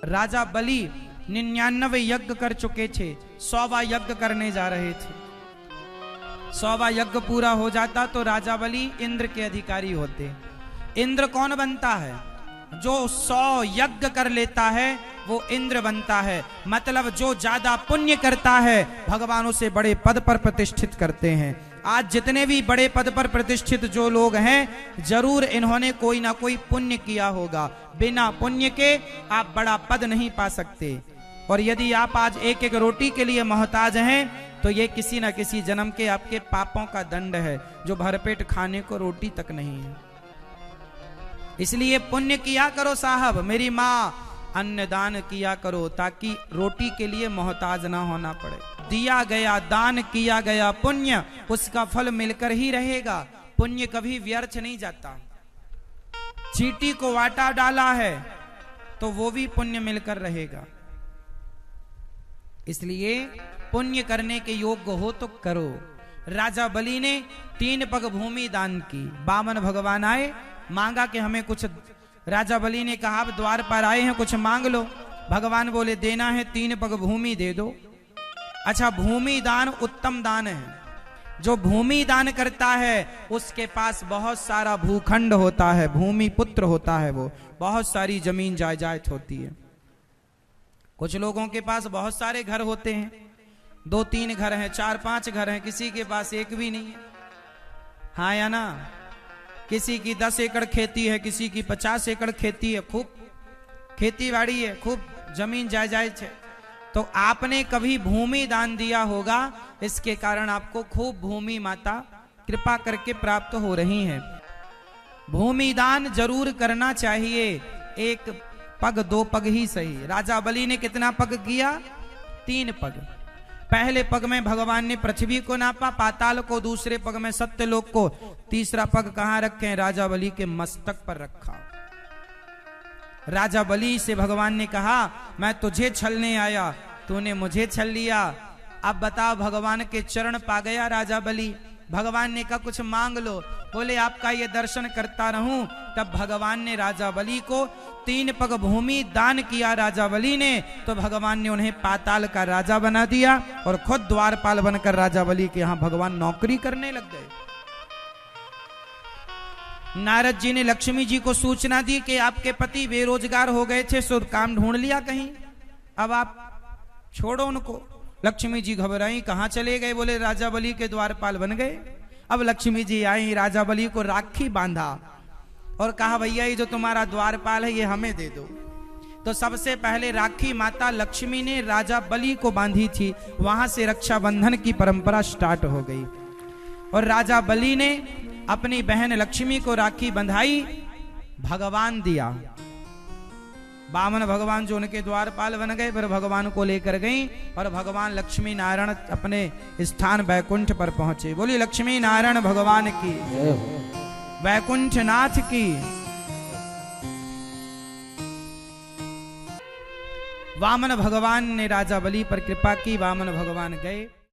राजा बलि 99 यज्ञ कर चुके थे, 100वां यज्ञ करने जा रहे थे। 100वां यज्ञ पूरा हो जाता तो राजा बलि इंद्र के अधिकारी होते। इंद्र कौन बनता है? जो 100 यज्ञ कर लेता है वो इंद्र बनता है। मतलब जो ज्यादा पुण्य करता है भगवान उसे बड़े पद पर प्रतिष्ठित करते हैं। आज जितने भी बड़े पद पर प्रतिष्ठित जो लोग हैं, जरूर इन्होंने कोई ना कोई पुण्य किया होगा। बिना पुण्य के आप बड़ा पद नहीं पा सकते। और यदि आप आज एक एक रोटी के लिए मोहताज हैं तो ये किसी न किसी जन्म के आपके पापों का दंड है, जो भरपेट खाने को रोटी तक नहीं है। इसलिए पुण्य किया करो साहब, मेरी माँ अन्नदान किया करो ताकि रोटी के लिए मोहताज ना होना पड़े। दिया गया दान किया गया पुण्य, उसका फल मिलकर ही रहेगा। पुण्य कभी व्यर्थ नहीं जाता। चींटी को आटा डाला है तो वो भी पुण्य मिलकर रहेगा। इसलिए पुण्य करने के योग्य हो तो करो। राजा बलि ने 3 पग भूमि दान की। वामन भगवान आए, मांगा कि हमें कुछ। राजा बलि ने कहा अब द्वार पर आए हैं, कुछ मांग लो। भगवान बोले देना है 3 पग भूमि दे दो। अच्छा, भूमि दान उत्तम दान है। जो भूमि दान करता है उसके पास बहुत सारा भूखंड होता है, भूमि पुत्र होता है, वो बहुत सारी जमीन जायदाद होती है। कुछ लोगों के पास बहुत सारे घर होते हैं, 2-3 घर हैं, 4-5 घर हैं, किसी के पास एक भी नहीं है। हाँ या ना? किसी की 10 एकड़ खेती है, किसी की 50 एकड़ खेती है, खूब खेती बाड़ी है, खूब जमीन जायदाद है। तो आपने कभी भूमि दान दिया होगा, इसके कारण आपको खूब भूमि माता कृपा करके प्राप्त हो रही है। भूमि दान जरूर करना चाहिए, 1 पग 2 पग ही सही। राजा बलि ने कितना पग किया? 3 पग। पहले पग में भगवान ने पृथ्वी को नापा, पाताल को, दूसरे पग में सत्यलोक को, तीसरा पग कहां रखे? राजा बलि के मस्तक पर रखा। राजा बलि से भगवान ने कहा मैं तुझे छलने आया, तूने मुझे छल लिया। अब बताओ, भगवान के चरण पा गया राजा बलि। भगवान ने कहा कुछ मांग लो। बोले आपका ये दर्शन करता रहूं। तब भगवान ने राजा बलि को 3 पग भूमि दान किया। राजा बलि ने तो भगवान ने उन्हें पाताल का राजा बना दिया और खुद द्वारपाल बनकर राजा बलि के यहां भगवान नौकरी करने लग गए। नारद जी ने लक्ष्मी जी को सूचना दी कि आपके पति बेरोजगार हो गए थे, सो काम ढूंढ लिया कहीं, अब आप छोड़ो उनको। लक्ष्मी जी घबराई, कहां चले गए? बोले राजा बलि के द्वारपाल बन गए। अब लक्ष्मी जी आई, राजा बलि को राखी बांधा और कहा भैया ये जो तुम्हारा द्वारपाल है ये हमें दे दो। तो सबसे पहले राखी माता लक्ष्मी ने राजा बलि को बांधी थी। वहां से रक्षाबंधन की परंपरा स्टार्ट हो गई और राजा बलि ने अपनी बहन लक्ष्मी को राखी बंधाई, भगवान दिया। वामन भगवान जो उनके द्वारपाल बन गए, फिर भगवान को लेकर गई और भगवान लक्ष्मी नारायण अपने स्थान बैकुंठ पर पहुंचे। बोली लक्ष्मी नारायण भगवान की, वैकुंठ नाथ की। वामन भगवान ने राजा बलि पर कृपा की, वामन भगवान गए।